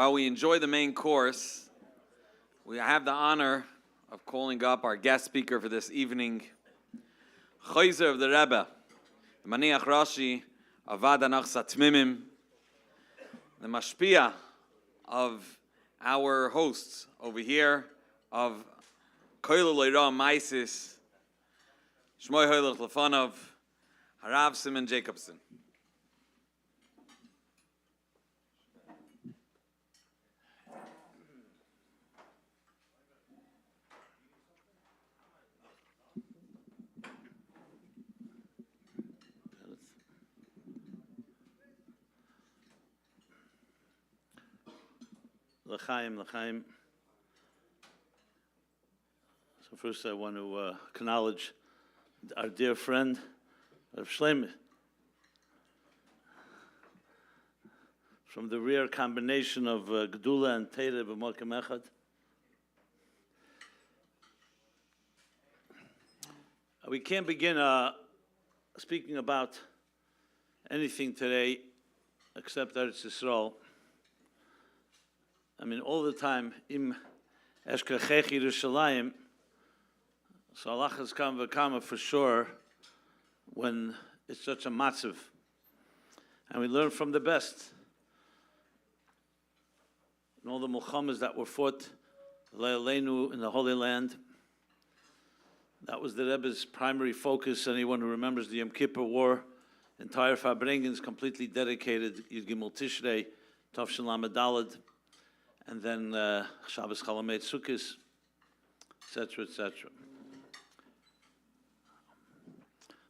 While we enjoy the main course, we have the honor of calling up our guest speaker for this evening, Chayzer of the Rebbe, the Maniach Rashi, Avad Anach Satmimim, the Mashpia of our hosts over here, of Koil Leira Maisis, Shmoy Hoylech Lefanov, Harav Simon Jacobson. L'chaim. So first I want to acknowledge our dear friend, Rav Shlomo, from the rare combination of Gedula and Torah b'Makom Echad. We can't begin speaking about anything today except Eretz Yisrael. I mean, all the time, im eshkachech Yerushalayim, so Allah has come v'kama for sure when it's such a matzav. And we learn from the best. And all the milchamas that were fought, Le'aleinu in the Holy Land, that was the Rebbe's primary focus. Anyone who remembers the Yom Kippur War, entire Farbrengen is completely dedicated, Yud Gimel Tishrei, Tov Lamed Daled, and then Shabbos Chalamet Sukkos, etc., etc.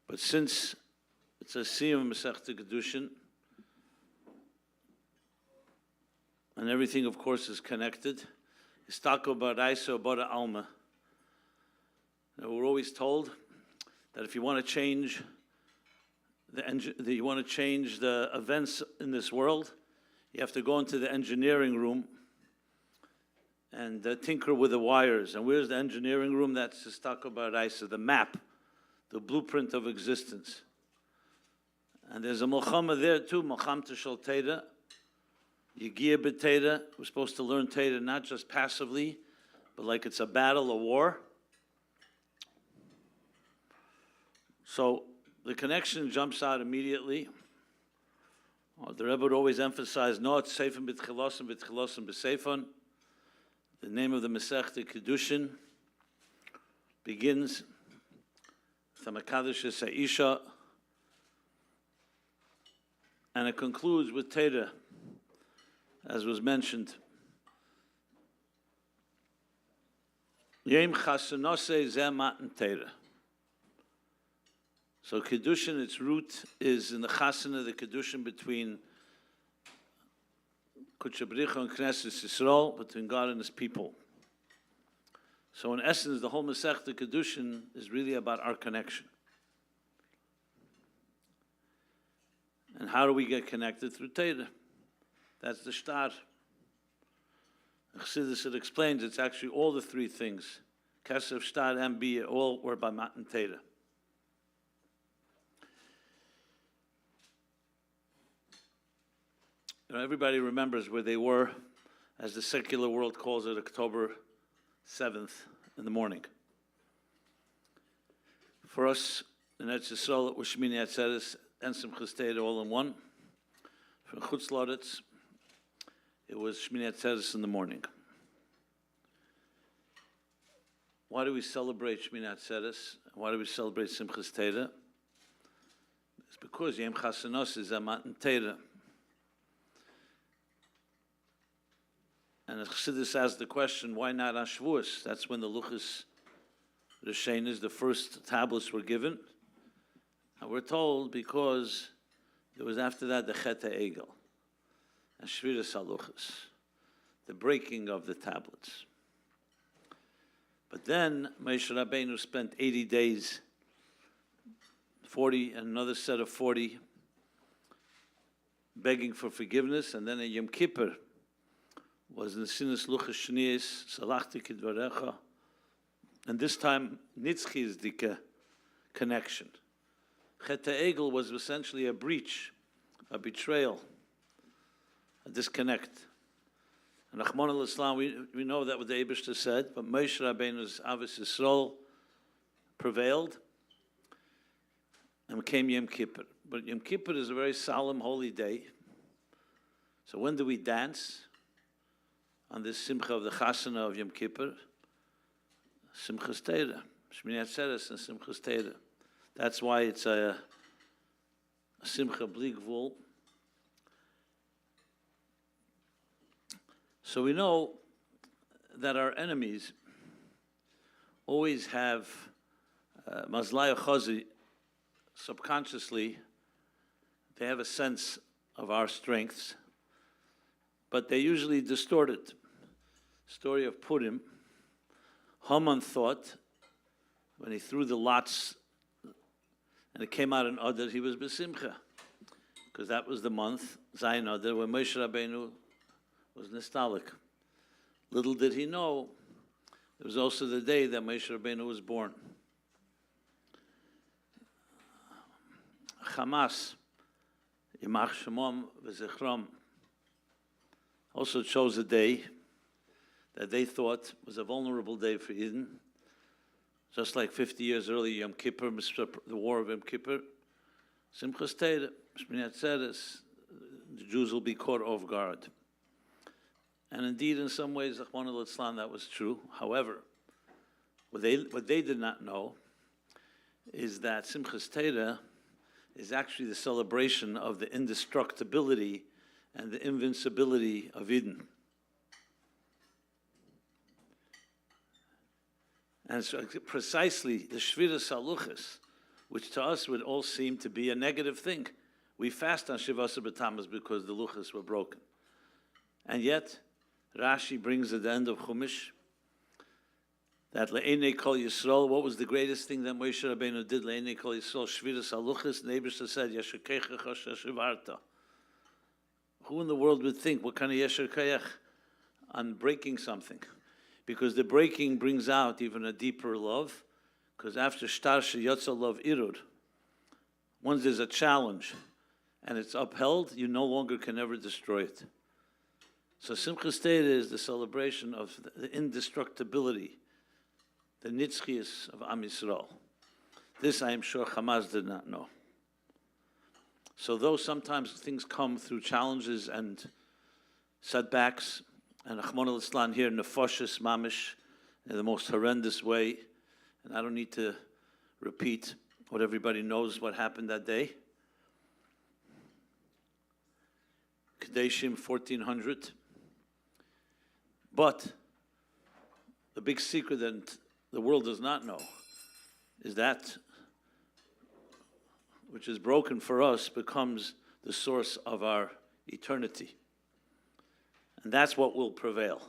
But since it's a Siyum Meseches Kidushin, and everything, of course, is connected, Istako Baraisa Bara Alma. We're always told that if you want to change the events in this world, you have to go into the engineering room and tinker with the wires. And where's the engineering room? That's the Istako Baraisa, the map, the blueprint of existence. And there's a Milchama there too, Milchamta Shel Torah, Yegia B'Torah. We're supposed to learn Torah not just passively, but like it's a battle, a war. So the connection jumps out immediately. The Rebbe would always emphasize, no, it's Seifon B'Tchilosim B'Seifon. The name of the Meseches Kidushin begins with Hamakadosh Seisha, and it concludes with Torah, as was mentioned. Yom Chasanose Zeh Matan Torah. So Kiddushin, its root is in the Chasana, the Kiddushin between Kudsha B'richa and Knesset Yisrael, between God and His people. So in essence, the whole Meseches Kidushin is really about our connection. And how do we get connected? Through Torah. That's the start. Chassidus, it explains it's actually all the three things. Kesef, Shtad, and Biyah, all were by Matan Torah. Everybody remembers where they were, as the secular world calls it, October 7th in the morning. For us, in Eretz Yisrael, it was Shmini Atzeres and Simchas Torah all in one. For Chutz La'aretz, it was Shmini Atzeres in the morning. Why do we celebrate Shmini Atzeres? Why do we celebrate Simchas Torah? It's because Yom Chasanos is a Matan Torah. And Chassidus asked the question, why not on Shavuos? That's when the Luchas Rishenis, the first tablets, were given. And we're told because there was after that the Chet HaEgel, and Shviras HaLuchas, the breaking of the tablets. But then Moshe Rabbeinu spent 80 days, 40, and another set of 40, begging for forgiveness, and then a Yom Kippur was in Sinas Luchas Shnias, Salachti Kidvarecha, and this time Nitzchi is the connection. Chet HaEgel was essentially a breach, a betrayal, a disconnect. And Achmon al-Islam, we know that what the Eibishter said, but Moshe Rabbeinu's Avos Yisrael prevailed and came Yom Kippur. But Yom Kippur is a very solemn, holy day. So when do we dance? On this Simcha of the Chasana of Yom Kippur? Simchas Torah, Shmini Atzeres and Simchas Torah. That's why it's a Simcha Bli Gvul. So we know that our enemies always have Mazlaya Chazi, subconsciously, they have a sense of our strengths, but they usually distort it. Story of Purim, Haman thought, when he threw the lots, and it came out in Adar, he was B'Simcha, because that was the month, Zayin Adar, when Moshe Rabbeinu was nostalgic. Little did he know, it was also the day that Moshe Rabbeinu was born. Hamas, Yimach Shemom v'Zichram, also chose a day that they thought was a vulnerable day for Eden. Just like 50 years earlier, Yom Kippur, the war of Yom Kippur, Simchas Torah, Shmini Atzeres, the Jews will be caught off guard. And indeed, in some ways, Achmon al-Islam, that was true. However, what they did not know is that Simchas Torah is actually the celebration of the indestructibility and the invincibility of Eden. And so precisely the Shviras Haluchas, which to us would all seem to be a negative thing. We fast on Shivasa B'Tammuz because the Luchas were broken. And yet, Rashi brings at the end of Chumash that Le'enei Kol Yisrael, what was the greatest thing that Moshe Rabbeinu did? Le'enei Kol Yisrael, Shviras Haluchas, the Eibishter said, Yesher Keicha Shivarta. Who in the world would think, what kind of Yesher Keiach on breaking something? Because the breaking brings out even a deeper love, because after Shtar Sheyotza Love Irur, once there's a challenge and it's upheld, you no longer can ever destroy it. So Simchas Torah is the celebration of the indestructibility, the nitzchias of Am Yisrael. This I am sure Hamas did not know. So though sometimes things come through challenges and setbacks, and Achmon al-Islam here, nefoshes mamish, in the most horrendous way, and I don't need to repeat what everybody knows what happened that day. Kadeshim 1400. But the big secret that the world does not know is that which is broken for us becomes the source of our eternity. And that's what will prevail.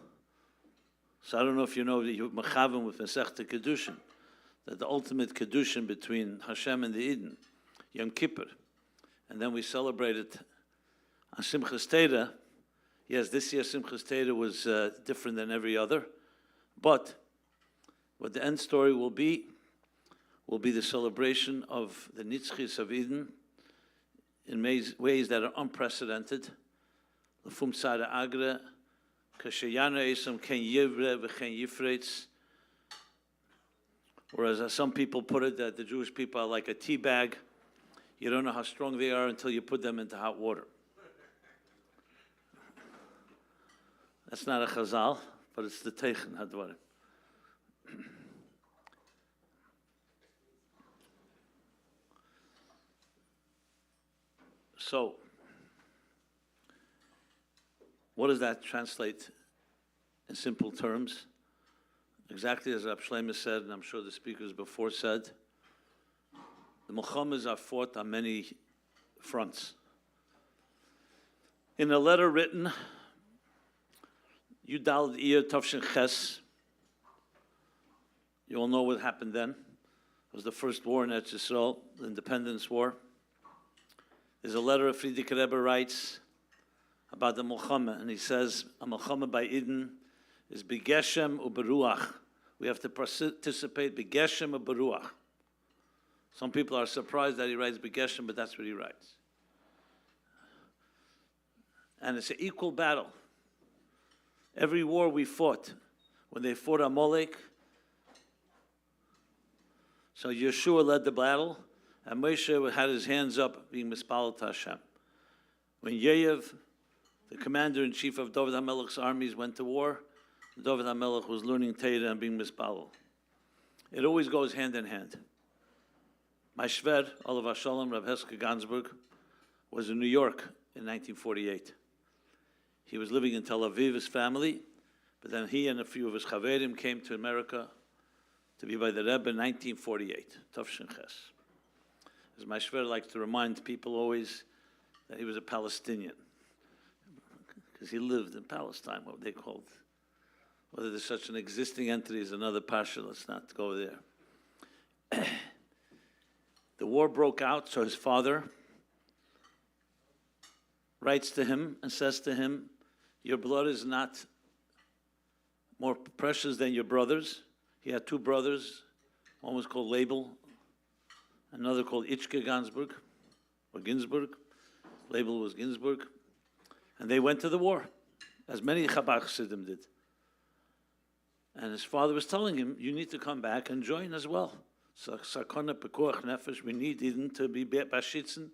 So I don't know if you know that you Mechavim with Meseches Kidushin, that the ultimate Kidushin between Hashem and the Eden, Yom Kippur, and then we celebrate it on Simchas Torah. Yes, this year Simchas Torah was different than every other, but what the end story will be the celebration of the Nitzchis of Eden in ways that are unprecedented. L'fum tzara agra, kashayana esam ken yivre v'chen yifretz. Or as some people put it, that the Jewish people are like a tea bag. You don't know how strong they are until you put them into hot water. That's not a chazal, but it's the Teichen Hadvarim. So, what does that translate in simple terms? Exactly as Rab Shlomo said, and I'm sure the speakers before said, the Milchamas are fought on many fronts. In a letter written, Yudal Iyar Tavshin Ches, you all know what happened then. It was the first war in Eretz Yisrael, the Independence War. There's a letter of Friedrich Rebbe writes about the Milchama, and he says, a Milchama by Eden is B'Geshem u'Beruach. We have to participate B'Geshem u'Beruach. Some people are surprised that he writes B'Geshem, but that's what he writes. And it's an equal battle. Every war we fought, when they fought Amalek, so Yeshua led the battle, and Moshe had his hands up, being mispalel to Hashem. When Yeyev, the commander-in-chief of David HaMelech's armies, went to war, David HaMelech was learning Torah and being mispalel. It always goes hand in hand. My shver, Olav HaShalom, Rav Heske Gansberg, was in New York in 1948. He was living in Tel Aviv, his family, but then he and a few of his chaverim came to America to be by the Rebbe in 1948, Tafshin Ches. As my shver likes to remind people always that he was a Palestinian, because he lived in Palestine, what they called. Whether there's such an existing entity is another pasha, let's not go there. The war broke out, so his father writes to him and says to him, your blood is not more precious than your brothers. He had two brothers. One was called Label, another called Ichke Gansberg, or Ginsburg. Label was Ginsburg. And they went to the war, as many Chabad Chassidim did. And his father was telling him, you need to come back and join as well. Sakana Pekuach Nefesh, we need even to be Bashitzen,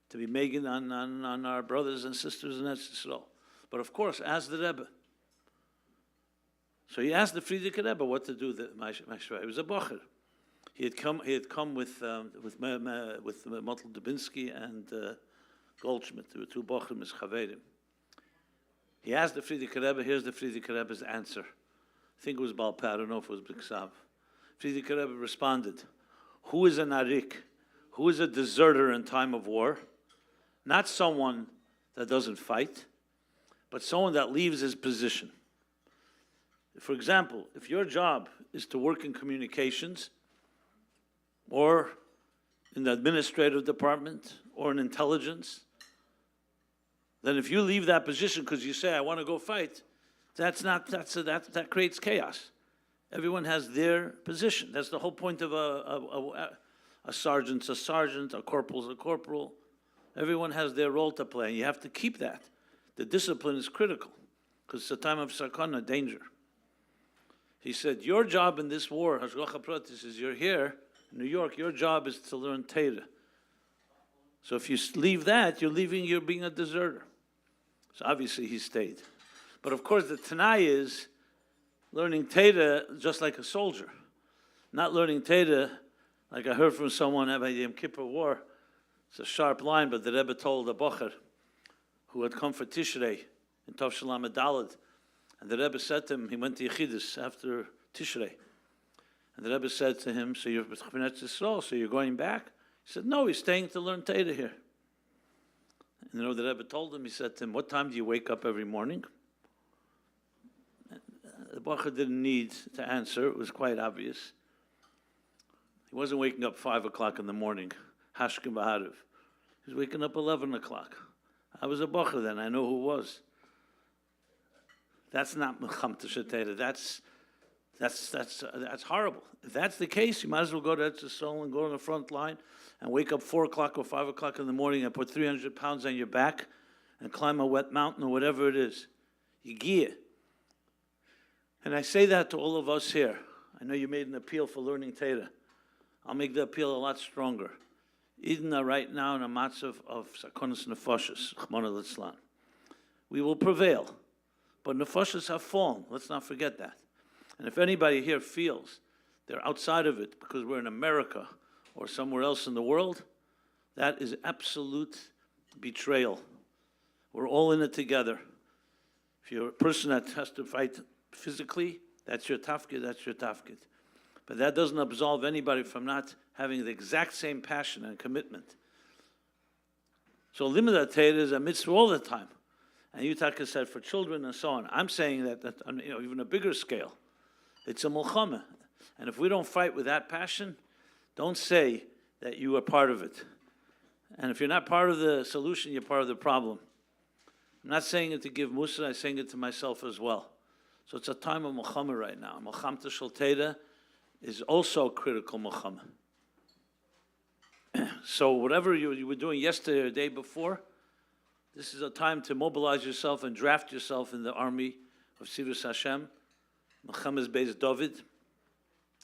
to be Megan on our brothers and sisters in Eretz. But of course, ask the Rebbe. So he asked the Frierdiker Rebbe what to do. He was a bocher. He had come with Motel Dubinsky and Goldschmidt. There were two bochers, his chaverim. He asked the Frierdiker Rebbe. Here's the Frierdiker Rebbe's answer. I think it was Balpeh. I don't know if it was Biksav. Frierdiker Rebbe responded, who is an arik? Who is a deserter in time of war? Not someone that doesn't fight, but someone that leaves his position. For example, if your job is to work in communications or in the administrative department or in intelligence, then if you leave that position because you say, I want to go fight, that creates chaos. Everyone has their position. That's the whole point of a sergeant's a sergeant, a corporal's a corporal. Everyone has their role to play, and you have to keep that. The discipline is critical, because it's a time of sakana, danger. He said, your job in this war, Hashgacha Pratis, is you're here in New York, your job is to learn Torah. So if you leave that, you're being a deserter. So obviously he stayed. But of course the Tanai is learning Torah just like a soldier. Not learning Torah, like I heard from someone about the Yom Kippur War. It's a sharp line, but the Rebbe told a bocher who had come for Tishrei in Tov Shalom Adalad. And the Rebbe said to him, he went to Yechidus after Tishrei. And the Rebbe said to him, so you're going back? He said, no, he's staying to learn Torah here. And you know the Rebbe told him, he said to him, what time do you wake up every morning? The bocher didn't need to answer, it was quite obvious. He wasn't waking up 5 o'clock in the morning, Hashkim B'Harav. He was waking up 11 o'clock. I was a bocher then, I know who was. That's not Mechamta Shetera. That's horrible. If that's the case, you might as well go to Eretz Yisrael and go on the front line and wake up 4 o'clock or 5 o'clock in the morning and put 300 pounds on your back and climb a wet mountain or whatever it is. Yigiyah. And I say that to all of us here. I know you made an appeal for learning Torah. I'll make the appeal a lot stronger. Idna right now in a matzav of sakonis nefashos, Chmona Litzlan. We will prevail. But nefashos have fallen. Let's not forget that. And if anybody here feels they're outside of it because we're in America or somewhere else in the world, that is absolute betrayal. We're all in it together. If you're a person that has to fight physically, that's your tafkid, that's your tafkid. But that doesn't absolve anybody from not having the exact same passion and commitment. So limud Torah is a mitzvah all the time. And Yutaka said for children and so on. I'm saying that on even a bigger scale, it's a mulchama. And if we don't fight with that passion, don't say that you are part of it. And if you're not part of the solution, you're part of the problem. I'm not saying it to give musa, I'm saying it to myself as well. So it's a time of mulchama right now. Mulchamta shel Torah is also critical mulchama. So whatever you were doing yesterday or the day before, this is a time to mobilize yourself and draft yourself in the army of Sivus Hashem, Mechemes Beis David,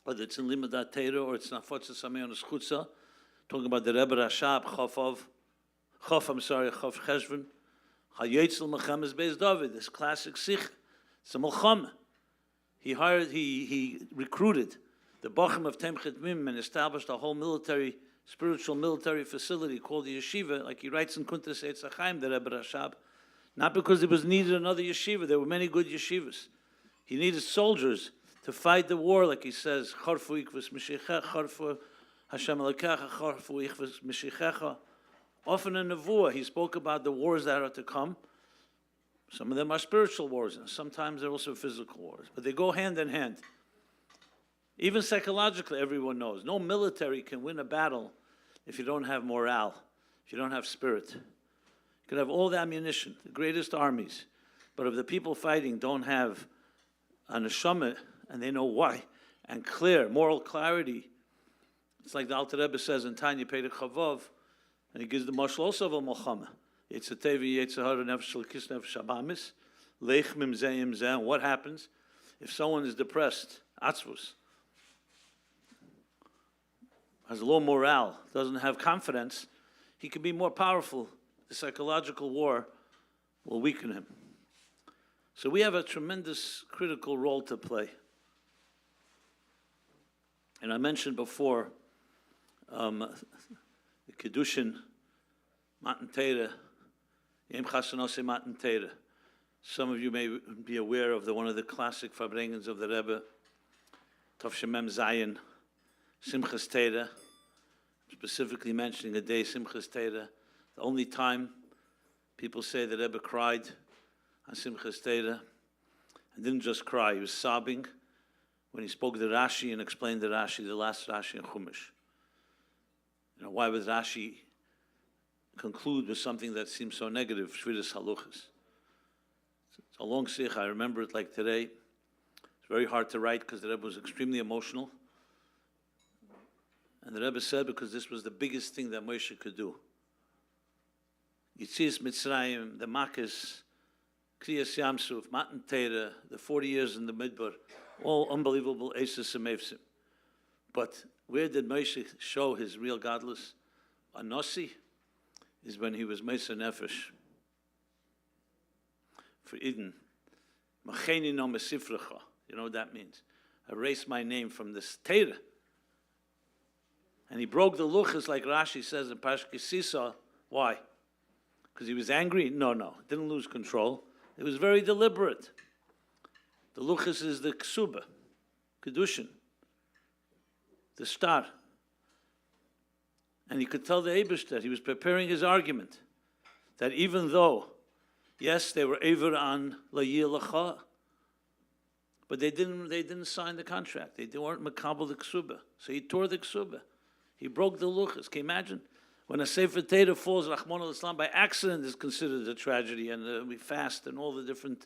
whether it's in Limadat Torah or it's Nafotza Samei on Schutza, talking about the Rebbe Rashab, Chof Cheshvan, Hayetzel Mechemes Beis David, this classic Sikh, it's a Melchama. He recruited the Bachim of Temchet Mim and established a whole spiritual military facility called the yeshiva, like he writes in Kuntres Eitz HaChaim, the Rebbe Rashab, not because there was needed another yeshiva. There were many good yeshivas. He needed soldiers to fight the war, like he says, Charfu ikvus Meshichecha, Charfu Hashem Elokecha, Charfu ikvus Meshichecha. Often in Nevuah, he spoke about the wars that are to come. Some of them are spiritual wars, and sometimes they're also physical wars. But they go hand in hand. Even psychologically, everyone knows. No military can win a battle if you don't have morale, if you don't have spirit. You can have all the ammunition, the greatest armies, but if the people fighting don't have a neshama, and they know why, and clear, moral clarity, it's like the Alter Rebbe says in Tanya Perek Chavav, and he gives the mashal also of a Melchama. Yetzatevi, Yetzahara, Nefesh L'kis, Nefesh Habamis, Leich Mim Zeh, Zeh. What happens if someone is depressed, atzvus, has low morale, doesn't have confidence? He can be more powerful. The psychological war will weaken him. So we have a tremendous critical role to play. And I mentioned before, the Kidushin, Matan Torah, Yom Chasanose Matan Torah. Some of you may be aware of one of the classic Farbrengens of the Rebbe, Tov Shemem Zayin, Simchas Torah, specifically mentioning a day, Simchas Torah, the only time people say the Rebbe cried on Simchas Torah, and didn't just cry, he was sobbing when he spoke the Rashi and explained the Rashi, the last Rashi in Chumash. You know, why would Rashi conclude with something that seems so negative, Shviras Haluchas? It's a long sikh, I remember it like today. It's very hard to write because the Rebbe was extremely emotional. And the Rebbe said, because this was the biggest thing that Moshe could do. Yitzias Mitzrayim, the Makkos, Kriyas Yamsuf, Matan Torah, the 40 years in the Midbar, all unbelievable Eses and Mefsim. But where did Moshe show his real godless? Anossi is when he was Mesa Nefesh for Eden. Macheni no mesifrecha. You know what that means? Erase my name from this Torah. And he broke the luchas, like Rashi says in Pashke Sisa. Why? Because he was angry? No. Didn't lose control. It was very deliberate. The luchas is the ksuba, kedushin, the star. And he could tell the Eibush that he was preparing his argument, that even though, yes, they were Ever on Layir Lacha, but they didn't sign the contract. They weren't Makabal the Ksuba. So he tore the Ksuba. He broke the Luchas. Can you imagine? When a Sefer Torah falls, Rahman al-Islam, by accident is considered a tragedy, and we fast and all the different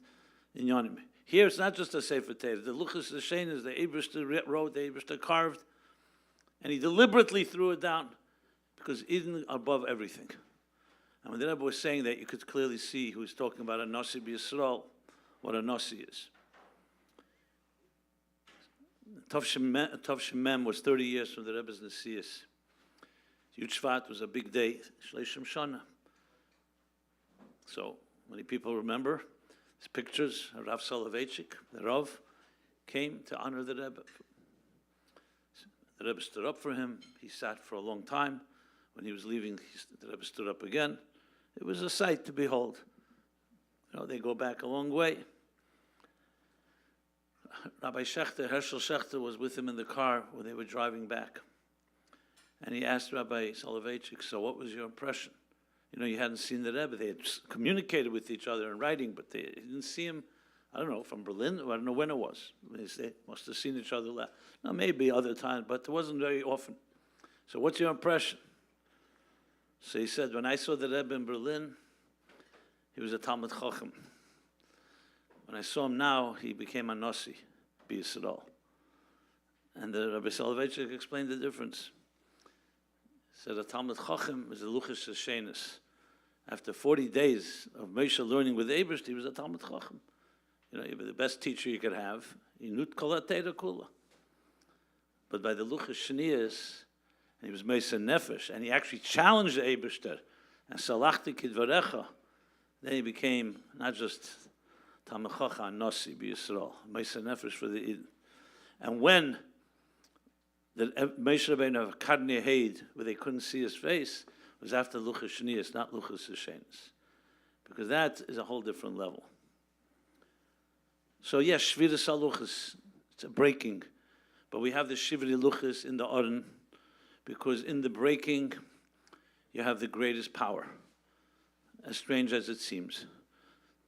inyanim. Here it's not just a Sefer Torah. The Luchas, the Shein, is the Eibush wrote, the Eibush carved, and he deliberately threw it down. Because Eden above everything. And when the Rebbe was saying that, you could clearly see he was talking about a Nasi b'Yisrael, what a Nasi is. Tov Shemem was 30 years from the Rebbe's Nesias. Yud Shvat was a big day, Shleishim Shana. So many people remember his pictures. Rav Soloveitchik, the Rav, came to honor the Rebbe. The Rebbe stood up for him. He sat for a long time. When he was leaving, the Rebbe stood up again. It was a sight to behold. You know, they go back a long way. Rabbi Shechter, Herschel Shechter, was with him in the car when they were driving back. And he asked Rabbi Soloveitchik, so what was your impression? You know, you hadn't seen the Rebbe. They had communicated with each other in writing, but they didn't see him, I don't know, from Berlin. I don't know when it was. They must have seen each other last. No, maybe other times, but it wasn't very often. So what's your impression? So he said, when I saw the Rebbe in Berlin, he was a Talmud Chacham. When I saw him now, he became a Nasi, b'Yisrael. And the Rabbi Soloveitchik explained the difference. He said a Talmud Chacham is a Luchas Hashenis. After 40 days of Moshe learning with Eibush, he was a Talmud Chacham. you're the best teacher you could have. Inut kol ha'Torah kula. But by the Luchas Shnias, and he was Meisa Nefesh, and he actually challenged the Eibishter, and Salachti Kidvarecha, then he became not just Tamachacha Nasi B'Yisrael, Meisa Nefesh for the Eden. And when the Moshe Rabbeinu Kadnei Heid, where they couldn't see his face, was after Luchas Shnias, not Luchas Hashenis. Because that is a whole different level. So yes, Shviras HaLuchas, it's a breaking. But we have the Shivri Luchas in the Aron, because in the breaking, you have the greatest power. As strange as it seems.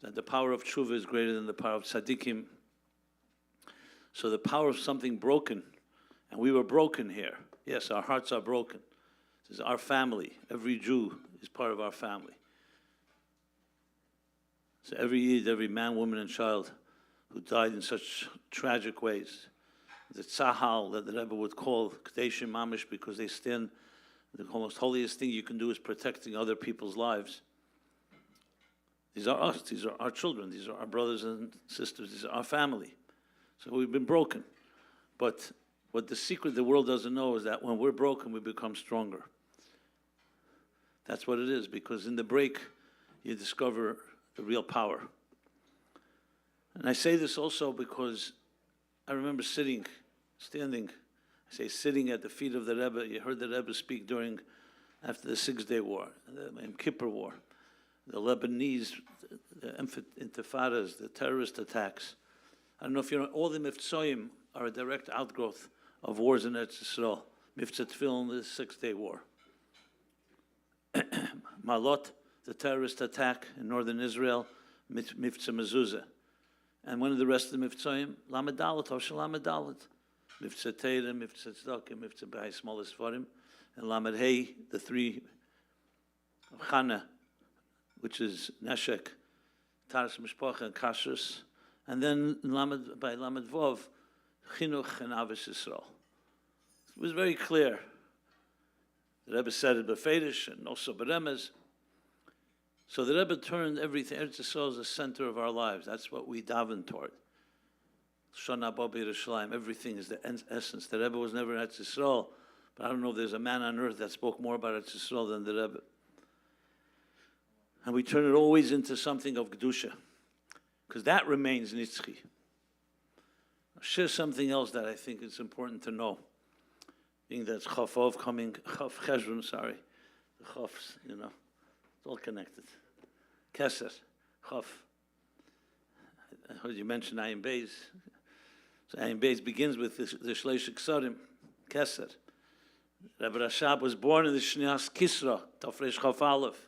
That the power of Tshuva is greater than the power of Tzaddikim. So the power of something broken, and we were broken here. Yes, our hearts are broken. This is our family. Every Jew is part of our family. So every Yid, every man, woman, and child who died in such tragic ways, the tzahal that the Rebbe would call Kadeshim Mamish, because they stand, the most holiest thing you can do is protecting other people's lives. These are us, these are our children, these are our brothers and sisters, these are our family. So we've been broken. But what the secret the world doesn't know is that when we're broken, we become stronger. That's what it is, because in the break, you discover the real power. And I say this also because I remember standing, I say sitting at the feet of the Rebbe. You heard the Rebbe speak after the 6-Day War, the Yom Kippur War, the Lebanese, the intifadas, the terrorist attacks. I don't know if you know, all the Mivtzoyim are a direct outgrowth of wars in Eretz Yisrael. Mivtza Tefillin, the 6-Day War. Malot, the terrorist attack in northern Israel, Mivtza Mezuzah. And one of the rest of the Mivtzoyim, Lamed Dalet, Hoshel Lamed Dalet. Mivtza Teira, Mivtza Tzedakah, Mivtza B'hai Small Sfarim, and Lamed Hey, the 3 of Chana, which is Neshek, Taras Mishpacha, and Kashrus. And then by Lamed Vov, Chinuch and Avis Yisrael. It was very clear. The Rebbe said it befedish and also beremez. So the Rebbe turned everything. Eretz Yisrael is the center of our lives. That's what we daven toward. Shana Babi Yerushalayim. Everything is the essence. The Rebbe was never in Eretz Yisrael, but I don't know if there's a man on earth that spoke more about Eretz Yisrael than the Rebbe. And we turn it always into something of Kedusha, because that remains Nitzchi. I'll share something else that I think is important to know. Being that it's Chafov coming, Chaf Cheshvan, sorry. The Chafs, it's all connected. Keser, Chaf. I heard you mention Ayin Beis. So Ayin Beis begins with the Shleish Ksarim, Keser. Rebbe Rashab was born in the Shnias Kisra, Tafresh Chaf Aleph.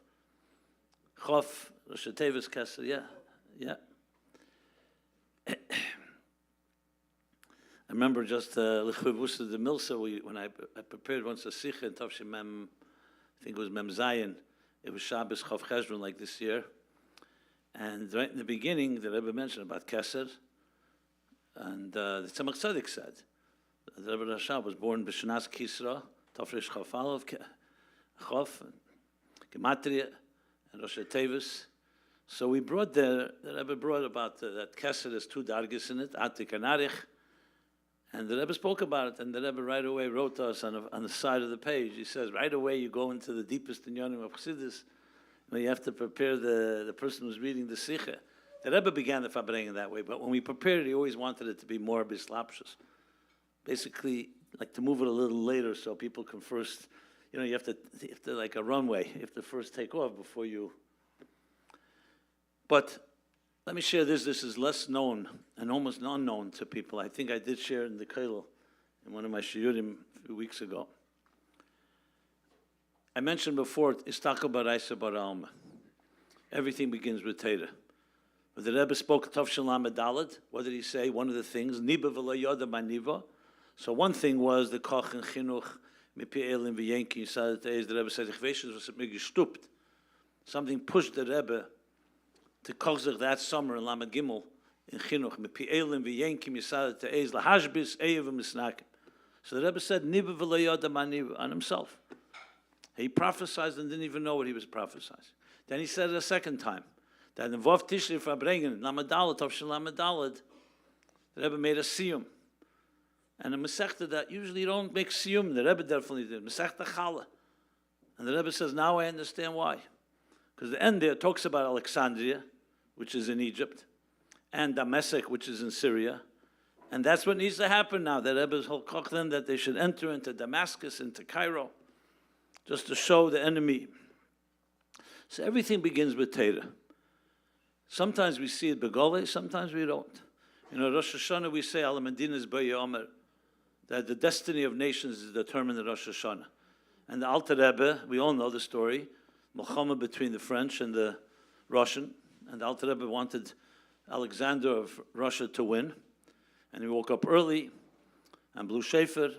Chaf, Rosh Tevis Keser, yeah. I remember just L'chvivusa the Milsa, when I prepared once a Sikha in Tavshim Mem, I think it was Mem Zayin. It was Shabbos Chav Cheshvan like this year. And right in the beginning, the Rebbe mentioned about Keser. And the Tzemach Tzedek said, the Rebbe Rashab was born B'Shnas Kisra, Tafresh Chav Aleph, Chav, Gematria, and Rosh Tevis. So we brought the Rebbe brought about that Keser has 2 dargis in it, Atik and Arich. And the Rebbe spoke about it, and the Rebbe right away wrote to us on the side of the page. He says, right away you go into the deepest inyanim of Chassidus, you have to prepare the person who's reading the Sikha. The Rebbe began the Fabrengen that way, but when we prepared it, he always wanted it to be more bislapshus. Basically, like to move it a little later so people can first, you have to like a runway, you have to first take off before you. But let me share this. This is less known and almost unknown to people. I think I did share in the Kollel in one of my shiurim a few weeks ago. I mentioned before, Istaka Baraisa Baralma. Everything begins with Torah. But the Rebbe spoke Tov Shalom Dalet. What did he say? One of the things, Niba v'lo yoda maniva. So one thing was the Koch and Chinuch, Mipi Elim v'yenki, the Rebbe said, Ich weiß, was mir gestupt. Something pushed the Rebbe to Kozach that summer in Lamed Gimel in Chinuch, Mipi Elim v'yenki, Yisadet Te'ez, Lahashbis, Eyev v'misnakim. So the Rebbe said, Niba v'lo yoda maniva, on himself. He prophesied and didn't even know what he was prophesying. Then he said it a second time. that in Vov Tishri Farbrengen, Lamadalad, Tavshin Lamadalad, the Rebbe made a Siyum. And a Masechta that usually you don't make Siyum, the Rebbe definitely did, Masechta Chala. And the Rebbe says, now I understand why. Because the end there talks about Alexandria, which is in Egypt, and Damascus, which is in Syria. And that's what needs to happen now. The Rebbe's whole koch that they should enter into Damascus, into Cairo, just to show the enemy. So everything begins with Torah. Sometimes we see it begole, sometimes we don't. In Rosh Hashanah we say, Al Medina's Omer, that the destiny of nations is determined in Rosh Hashanah. And the Alter Rebbe, we all know the story, Milchama between the French and the Russian, and the Alter Rebbe wanted Alexander of Russia to win, and he woke up early and blew shofar,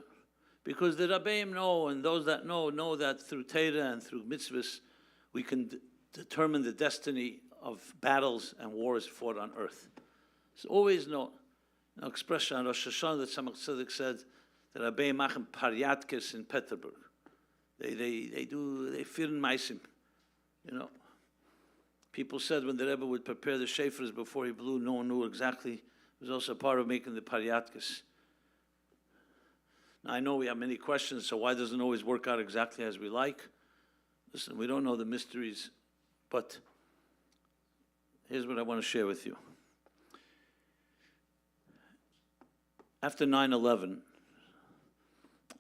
because the Rabbeim know, and those that know that through Torah and through mitzvahs, we can determine the destiny of battles and wars fought on earth. So always know, expression on Rosh Hashanah that Tzemach Tzedek said that Rabbeim machen Paryatkes in Peterburg. They firn meisim, People said when the Rebbe would prepare the shofars before he blew, no one knew exactly. It was also part of making the Paryatkes. Now I know we have many questions, so why doesn't it always work out exactly as we like? Listen, we don't know the mysteries, but here's what I want to share with you. After 9/11,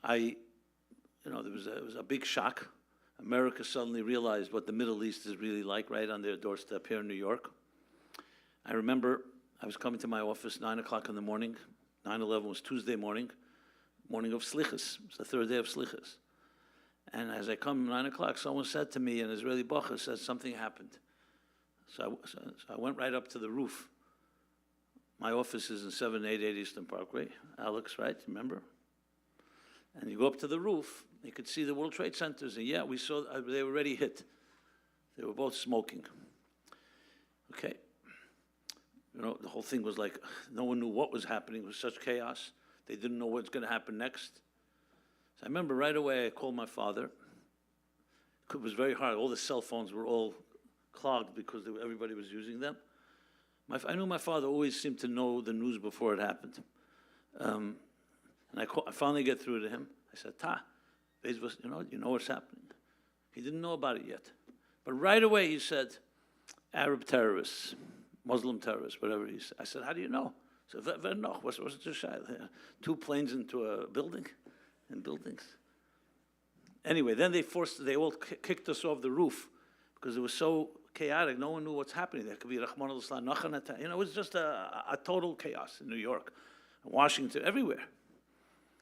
there was a big shock. America suddenly realized what the Middle East is really like right on their doorstep here in New York. I remember I was coming to my office 9 o'clock in the morning. 9/11 was Tuesday morning of Slichas. It's the third day of Slichas. And as I come 9 o'clock, someone said to me, an Israeli bacher said, something happened. So I went right up to the roof. My office is in 788 Eastern Parkway. Alex, right? Remember? And you go up to the roof, you could see the World Trade Centers, and yeah, we saw they were already hit. They were both smoking. Okay. The whole thing was like, no one knew what was happening. It was such chaos. They didn't know what's going to happen next. So I remember right away I called my father. It was very hard. All the cell phones were all clogged because everybody was using them. I knew my father always seemed to know the news before it happened. And I finally get through to him. I said, you know what's happening? He didn't know about it yet. But right away he said, Arab terrorists, Muslim terrorists, whatever he said. I said, how do you know? He said, no, what's the shayla? 2 planes into a building, in buildings. Anyway, then they all kicked us off the roof because it was so chaotic. No one knew what's happening. There could be Rahman al-Islam, it was just a total chaos in New York, Washington, everywhere.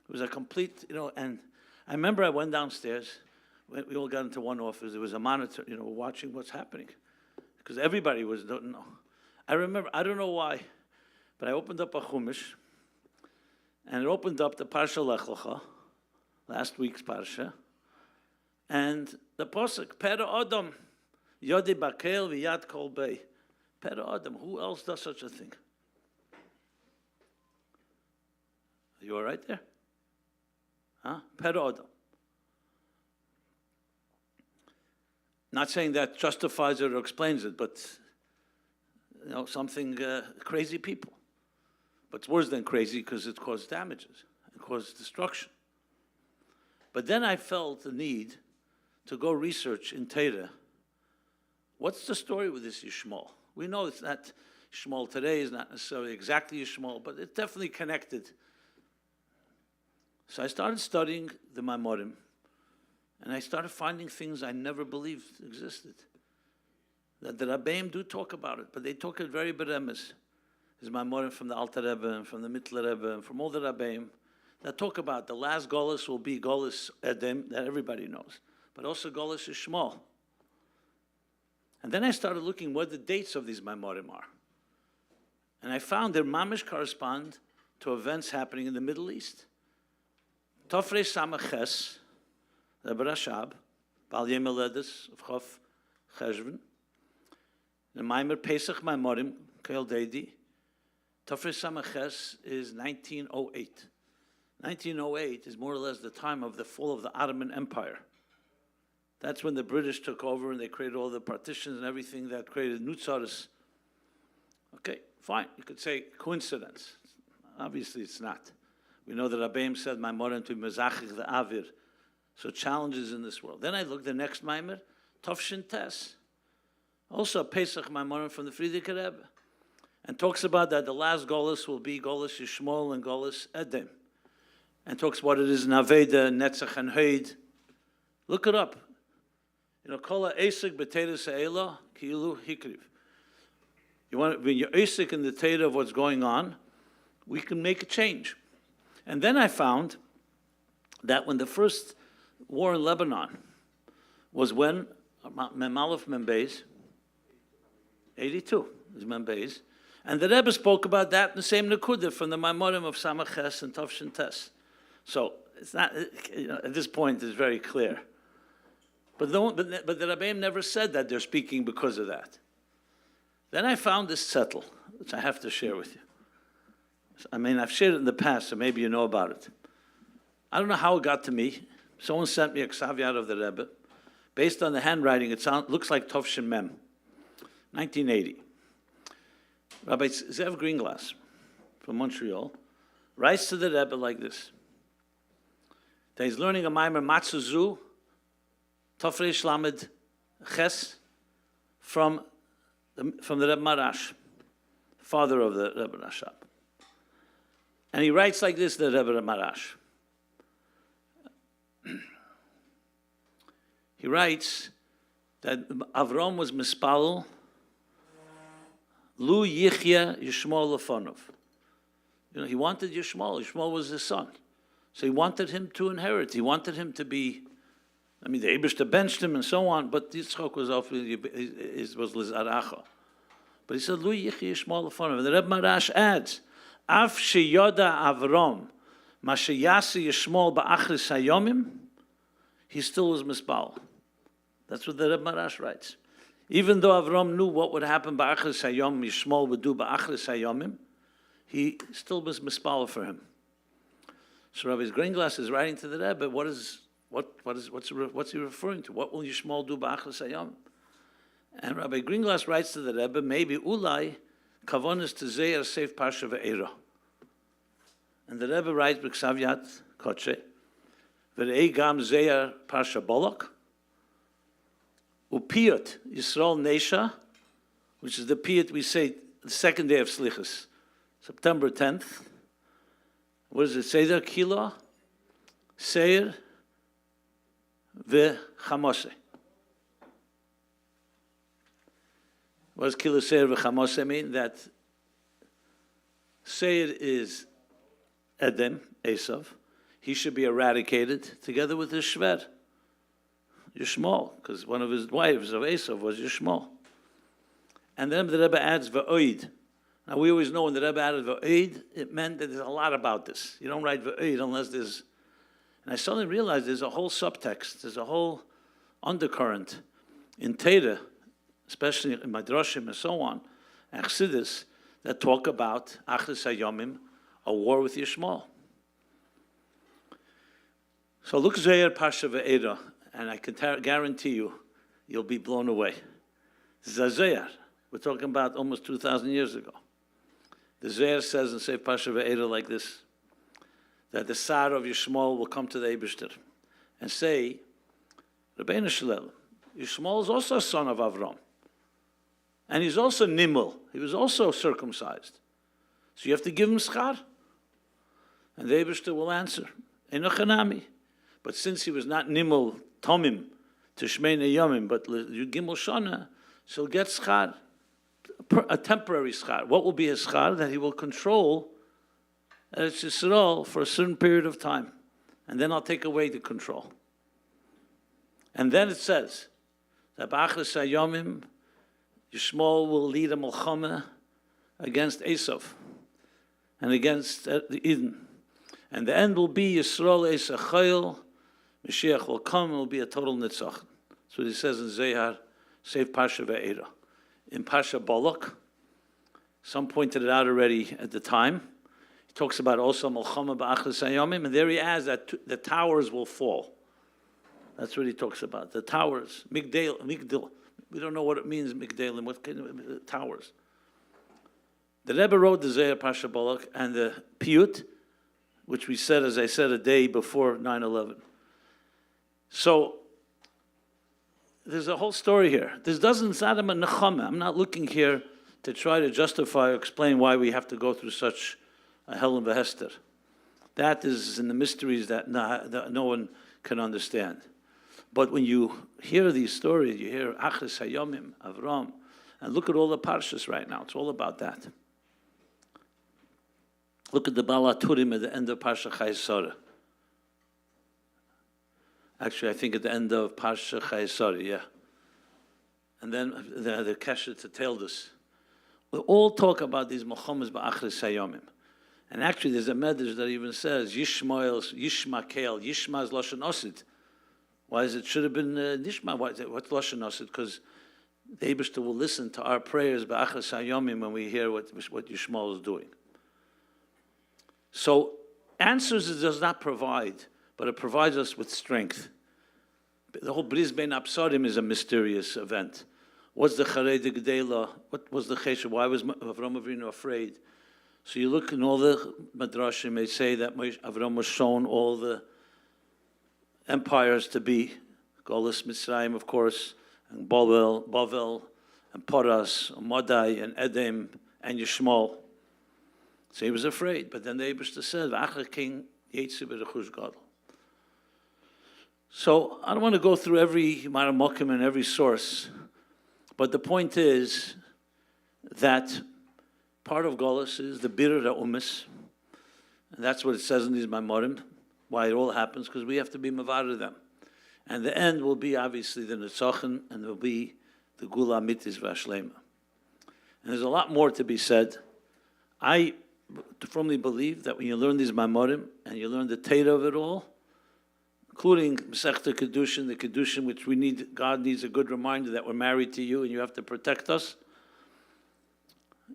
It was a complete, and I remember I went downstairs. We all got into one office. There was a monitor, watching what's happening. Because everybody don't know. I remember, I don't know why, but I opened up a Chumash, and it opened up the Parsha Lech Lecha, last week's Parsha, and the Posuk, Per Adam, Yodi Bakel V'Yad Kol Bei. Per Adam, who else does such a thing? Are you all right there? Huh? Per Adam. Not saying that justifies it or explains it, but something crazy people. But it's worse than crazy because it caused damages, it caused destruction. But then I felt the need to go research in Torah. What's the story with this Yishmael? We know it's not Yishmael today, is not necessarily exactly Yishmael, but it's definitely connected. So I started studying the Maimorim, and I started finding things I never believed existed. That the Rabbeim do talk about it, but they talk it very beremes. There's Maimorim from the Alter Rebbe, and from the Mittler Rebbe, and from all the Rabbeim that talk about the last Golus will be Golus Edom, that everybody knows, but also Golus Yishmael. And then I started looking what the dates of these Maimorim are. And I found their mamish correspond to events happening in the Middle East. Tofrei Samaches, the Barashab, Bal Yemeledes of Chof Cheshvan, the Maimer Pesach Maimorim, Kel Deidi. Tofrei Samaches is 1908. 1908 is more or less the time of the fall of the Ottoman Empire. That's when the British took over and they created all the partitions and everything that created Nutzaris. Okay, fine. You could say coincidence. Obviously, it's not. We know that Rabbeim said, "Maimorim to mezachich the avir." So challenges in this world. Then I look the next Maimer, Tovshin Tes. Also Pesach Maimorim from the Frierdiker Rebbe. And talks about that the last Golus will be Golus Yishmol and Golus Edom. And talks what it is in Aveda, Netzach and Heid. Look it up. You know, Kola Esek B'Teira Se'ela, Kilu Hikriv. When you're Esek in the Teira of what's going on, we can make a change. And then I found that when the first war in Lebanon was when Mem Aleph Mem Beis, 82 is Mem Beis, and the Rebbe spoke about that in the same Nekudah from the Maimorim of Samach Ches and Tovshin Tes. So it's not, you know, at this point it's very clear. But the Rabbeim never said that they're speaking because of that. Then I found this settle, which I have to share with you. I mean, I've shared it in the past, so maybe you know about it. I don't know how it got to me. Someone sent me a Ksaviyat of the Rebbe. Based on the handwriting, it looks like Tovshin Mem, 1980. Rabbi Zev Greenglass from Montreal writes to the Rebbe like this. That he's learning a Maimer Matzuzu, Tofreish Lamed Ches, from the Rebbe Marash, father of the Rebbe Rashab. And he writes like this, the Rebbe Marash. He writes that Avram was mispalel, Lu Yichya Yishmol Lefonov. You know, he wanted Yishmol. Yishmol was his son. So he wanted him to inherit. He wanted him to be, I mean, the Eibishter benched him and so on, but Yitzchok was Lizaracha. But he said, Lu Yichya Yishmol Lefonov. And the Rebbe Marash adds, Av sheyoda Avram, ma sheyasi Yishmol ba'achris hayomim, he still was mispal. That's what the Rebbe Marash writes. Even though Avram knew what would happen ba'achris hayom, Yishmol would do ba'achris hayomim, he still was mispal for him. So Rabbi Greenglass is writing to the Rebbe, what's he referring to? What will Yishmol do ba'achris hayom? And Rabbi Greenglass writes to the Rebbe, maybe ulai kavonis to zeir seif parsha ve'era. And the Rebbe writes b'ksaviyat kodshe, ve'rei gam zeir parsha bolok, upiyot Yisrael Nesha, which is the piyot we say the second day of Slichus, September 10th. What does it say there? Kilo, Seir, ve'chamose. What does Kilo, Seir, ve'chamose mean? That Seir is Edom, Esav. He should be eradicated together with his Shver, Yishmol, because one of his wives of Esav was Yishmol. And then the Rebbe adds V'oid. Now we always know when the Rebbe added V'oid, it meant that there's a lot about this. You don't write V'oid unless there's... And I suddenly realized there's a whole subtext, there's a whole undercurrent in Torah, especially in Midrashim and so on, and Chassidus, that talk about Achris HaYomim, a war with Yishmol. So look Zeir Pasha Ve'era, and I can guarantee you, you'll be blown away. This is a Zeir. We're talking about almost 2,000 years ago. The Zeir says in Seif Pasha Ve'era like this, that the Sar of Yishmol will come to the Eibishter and say, Rabbeinu Shalel, Yishmol is also a son of Avram. And he's also Nimel. He was also circumcised. So you have to give him schar. And the Eibishter will answer, Enochanami. But since he was not Nimel Tomim to Shmei Yomim, but Gimel Shana, so he'll get schar, a temporary schar. What will be his schar? That he will control Eretz Yisrael for a certain period of time. And then I'll take away the control. And then it says that B'achris HaYomim, Yishmol will lead a Melchama against Esav and against the Eden. And the end will be Yisrael Esachayil, Mashiach will come, it will be a total nitzach. That's what he says in Zehar, Seif Pasha Ve'era. In Pasha Bolok, some pointed it out already at the time. He talks about also Melchama B'achris HaYomim, and there he adds that the towers will fall. That's what he talks about. The towers, Migdal. We don't know what it means, Migdalim, what kind of towers. The Rebbe wrote the Zohar Pasha Balak and the Piyut, which we said, as I said, a day before 9/11. So there's a whole story here. This doesn't sound a nechama. I'm not looking here to try to justify or explain why we have to go through such a hell of a hester. That is in the mysteries that no one can understand. But when you hear these stories, you hear Achris Hayomim, Avram, and look at all the parshas right now. It's all about that. Look at the Balaturim at the end of Parsha Chayesara. Actually, I think at the end of Parsha Chayesara, yeah. And then the Keshet to Teldus. We all talk about these Mochamas Ba'achris Hayomim. And actually, there's a medrash that even says, Yishmael, Yishmakel, Yishma is Lashon Osid. Why is it? Should have been Nishma. What's Lashon Osid? Because the Eibishter will listen to our prayers Ba'achas Hayomim when we hear what Yishmael is doing. So, answers it does not provide, but it provides us with strength. The whole Bris Bein Absarim is a mysterious event. What's the Charei de Gdela? What was the Chesed? Why was Avram Avinu afraid? So you look in all the Madrashim, they say that Avram was shown all the empires to be, Golis Mitzrayim, of course, and Bavel, and Poras, and Madai, and Edom, and Yishmael. So he was afraid, but then the Eibishter said, V'achar king Yetzi b'rechush gadol. So I don't want to go through every Maramokim and every source, but the point is that part of Golis is the Birur HaUmis, and that's what it says in these Maimorim, why it all happens, because we have to be Mavada them. And the end will be obviously the Netzachen, and there will be the Gula Mitis Vashlema. And there's a lot more to be said. I firmly believe that when you learn these Maimorim, and you learn the Torah of it all, including Meseches Kidushin, the Kidushin which we need, God needs a good reminder that we're married to you and you have to protect us.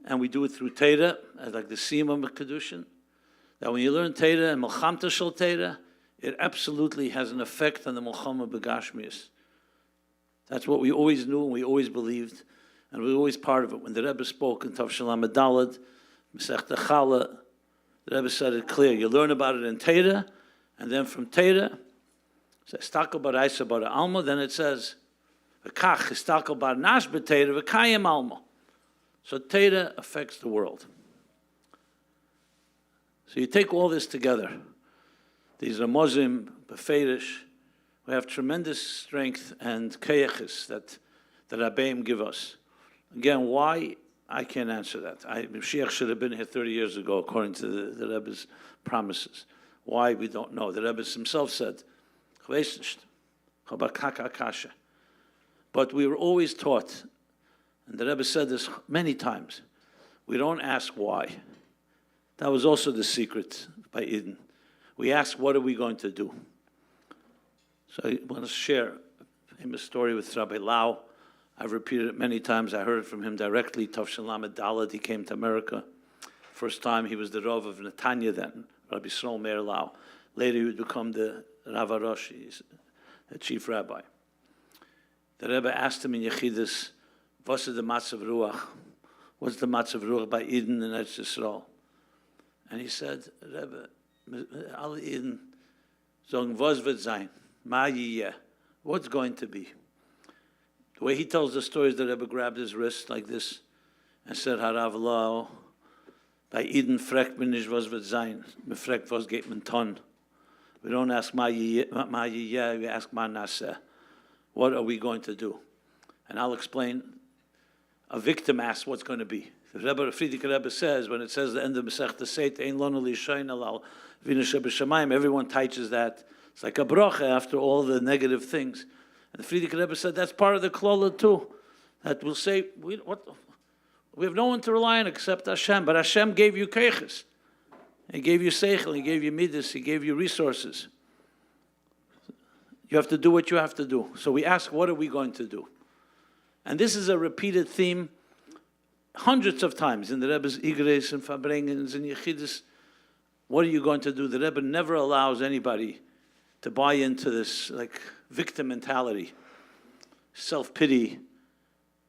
And we do it through Torah, like the Siyum Meseches Kidushin. That when you learn Torah and Melchamta Shel Torah, it absolutely has an effect on the Melchama B'Gashmius. That's what we always knew and we always believed, and we were always part of it. When the Rebbe spoke in Tav Shalom Daled, Masechta Chala, the Rebbe said it clear. You learn about it in Torah, and then from Torah, it says Stakel Bar Isa Bar Alma, then it says V'kach Stakel Bar Nash B'Torah V'kayim Alma. So Torah affects the world. So you take all this together. These are Muslim, Beferish. We have tremendous strength and kayachis that Rabbeim give us. Again, why? I can't answer that. Mashiach should have been here 30 years ago, according to the Rebbe's promises. Why? We don't know. The Rebbe himself said, but we were always taught, and the Rebbe said this many times, we don't ask why. That was also the secret by Eden. We ask, what are we going to do? So I want to share a famous story with Rabbi Lau. I've repeated it many times. I heard it from him directly. Tav Shalom Daled, he came to America. First time he was the Rav of Netanya then, Rabbi Yisrael Meir Lau. Later he would become the Rav Aroshi, the chief rabbi. The Rebbe asked him in Yechidus, what's the Matzav Ruach? What's the Matzav Ruach by Eden and Eretz Yisrael? And he said, Rebbe, alle Eden sagen, was wird sein? Ma yiyeh. What's going to be? The way he tells the story is that Rebbe grabbed his wrist like this and said, Harav Lau, bei Eden fragt man nicht, was wird sein. Man fragt, was geht man tun? We don't ask ma yiyeh, we ask ma naseh. What are we going to do? And I'll explain. A victim asks what's going to be. The Rebbe, Friedrich Rebbe says, when it says the end of Masechta Seit, Ein lonu lishayin alal v'inu sheb'shamayim, everyone teaches that. It's like a bracha after all the negative things. And Friedrich Rebbe said that's part of the klola too. That will say, we have no one to rely on except Hashem, but Hashem gave you keiches. He gave you seichel, He gave you midas, He gave you resources. You have to do what you have to do. So we ask, what are we going to do? And this is a repeated theme hundreds of times in the Rebbe's Igres and Fabrengens and Yechidus. What are you going to do? The Rebbe never allows anybody to buy into this like victim mentality, self-pity.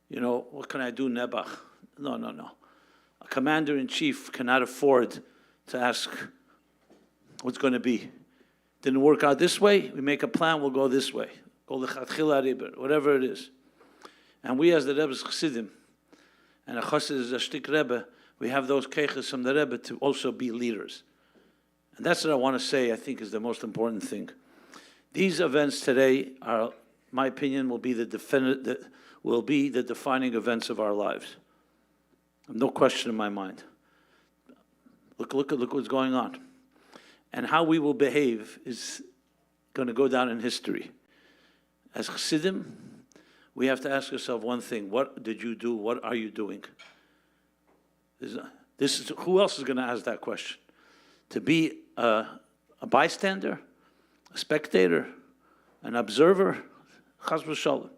You know, what can I do, Nebuch? No. A commander-in-chief cannot afford to ask what's going to be. Didn't work out this way, we make a plan, we'll go this way. Go lechatchila riber, whatever it is. And we as the Rebbe's Chassidim, and a Chassid is a shtik Rebbe, we have those keiches from the Rebbe to also be leaders. And that's what I want to say, I think is the most important thing. These events today are, my opinion, will be the defining events of our lives. No question in my mind. Look what's going on. And how we will behave is going to go down in history. As Chassidim, we have to ask ourselves one thing. What did you do? What are you doing? Who else is going to ask that question? To be a bystander, a spectator, an observer? Chas v'sholem.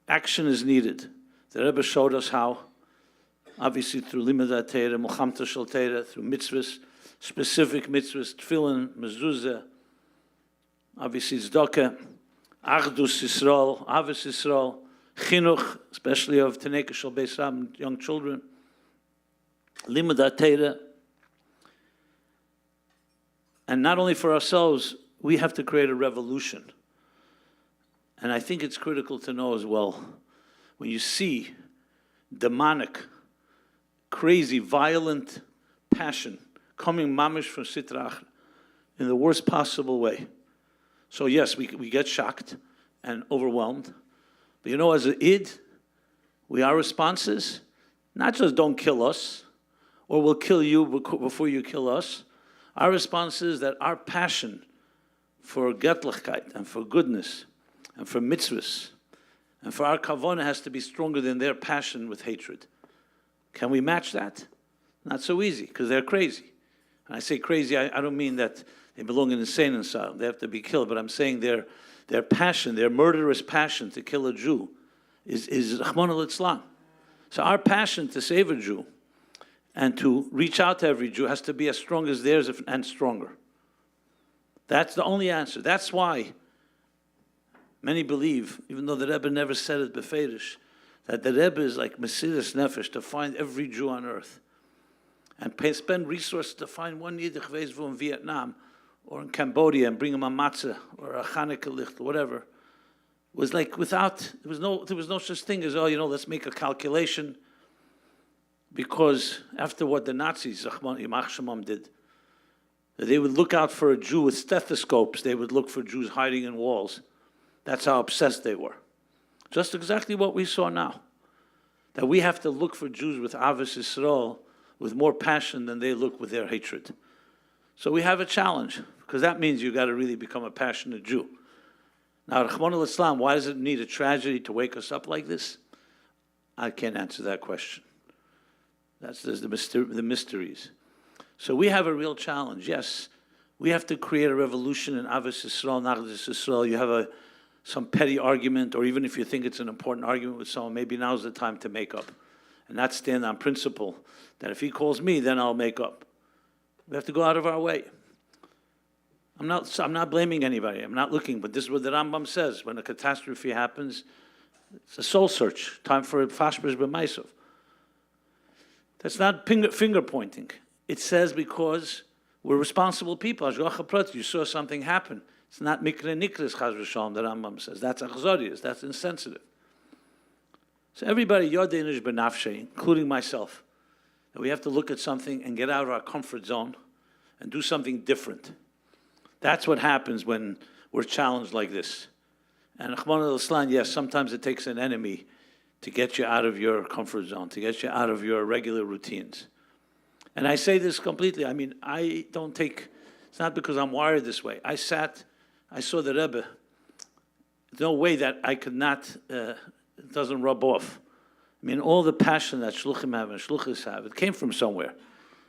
Action is needed. The Rebbe showed us how, obviously through limud Torah, mulchamta shel Torah, through mitzvahs, specific mitzvahs, tefillin, mezuzah, obviously tzedakah, achdus Yisrael, avos Yisrael, chinuch, especially of tenekah shel beis Rab, young children, limud Torah. And not only for ourselves, we have to create a revolution. And I think it's critical to know as well, when you see demonic, crazy, violent passion coming mamish from Sitra Achra in the worst possible way. So yes, we get shocked and overwhelmed. But you know, as an id, our response is not just don't kill us, or we'll kill you before you kill us. Our response is that our passion for Göttlichkeit and for goodness and for mitzvahs and for our kavanah has to be stronger than their passion with hatred. Can we match that? Not so easy, because they're crazy. And I say crazy, I don't mean that they belong in an insane asylum. They have to be killed. But I'm saying their passion, their murderous passion to kill a Jew is Rahman al-Islam. So our passion to save a Jew and to reach out to every Jew has to be as strong as theirs and stronger. That's the only answer. That's why many believe, even though the Rebbe never said it beferish, that the Rebbe is like Mesiras Nefesh to find every Jew on earth and spend resources to find one Yiddish Vezvu in Vietnam or in Cambodia and bring him a matzah or a Hanukkah licht or whatever. It was like there was no such thing as, let's make a calculation, because after what the Nazis, Yimach Shemam, did, they would look out for a Jew with stethoscopes. They would look for Jews hiding in walls. That's how obsessed they were. Just exactly what we saw now. That we have to look for Jews with avos Yisrael with more passion than they look with their hatred. So we have a challenge, because that means you've got to really become a passionate Jew. Now, Rahman al-Islam, why does it need a tragedy to wake us up like this? I can't answer that question. There's the mysteries. So we have a real challenge. Yes, we have to create a revolution in avos Yisrael, Nachdus Yisrael. You have some petty argument, or even if you think it's an important argument with someone, maybe now's the time to make up. And not stand on principle that if he calls me, then I'll make up. We have to go out of our way. I'm not blaming anybody. I'm not looking, but this is what the Rambam says. When a catastrophe happens, it's a soul search. Time for Fashbrish B'maisov. That's not finger pointing. It says because we're responsible people. You saw something happen. It's not mikra nikris chaz v'shalom, the Rambam says. That's achzorius. That's insensitive. So everybody, yodeinish benafshe, including myself, that we have to look at something and get out of our comfort zone and do something different. That's what happens when we're challenged like this. And Rahman al-Islam, yes, sometimes it takes an enemy to get you out of your comfort zone, to get you out of your regular routines. And I say this completely. I mean, it's not because I'm wired this way. I saw the Rebbe. There's no way that I could not, it doesn't rub off. I mean, all the passion that shluchim have and shluchis have, it came from somewhere.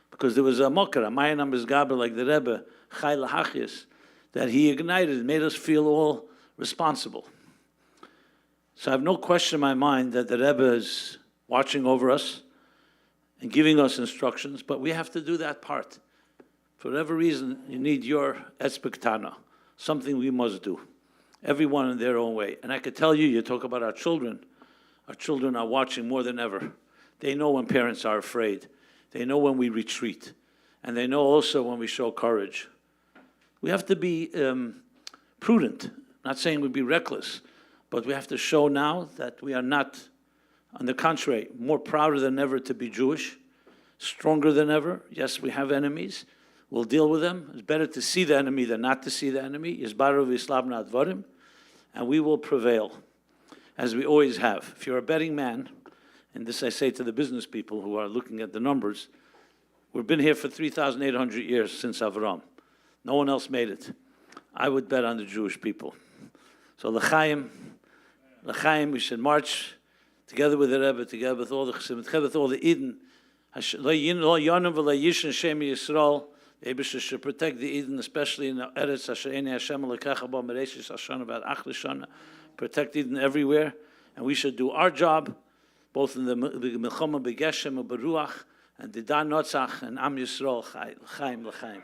Because there was a mokar, a mayanam izgaber like the Rebbe, Chai Lahachis, that he ignited, made us feel all responsible. So I have no question in my mind that the Rebbe is watching over us and giving us instructions, but we have to do that part. For whatever reason, you need your etzbektana. something we must do, everyone in their own way. And I could tell you, you talk about our children are watching more than ever. They know when parents are afraid. They know when we retreat. And they know also when we show courage. We have to be prudent. Not saying we'd be reckless, but we have to show now that we are not, on the contrary, more prouder than ever to be Jewish, stronger than ever. Yes, we have enemies. We'll deal with them. It's better to see the enemy than not to see the enemy. Yisbaru v'yislabna advarim. And we will prevail, as we always have. If you're a betting man, and this I say to the business people who are looking at the numbers, we've been here for 3,800 years since Avram. No one else made it. I would bet on the Jewish people. So l'chaim, we should march together with the Rebbe, together with all the Chassidim, together with all the Eden. Lo yonim v'lo yishin Shem Yisrael. The Eibusha should protect the Eden, especially in the Eretz Asher Einei Hashem Elokecha Bo Mereshis Hashana V'ad Achri Shana. Protect Eden everywhere, and we should do our job, both in the Milchama B'Geshem and Beruach, and the Dan Notzach and Am Yisrael Chaim L'Chaim.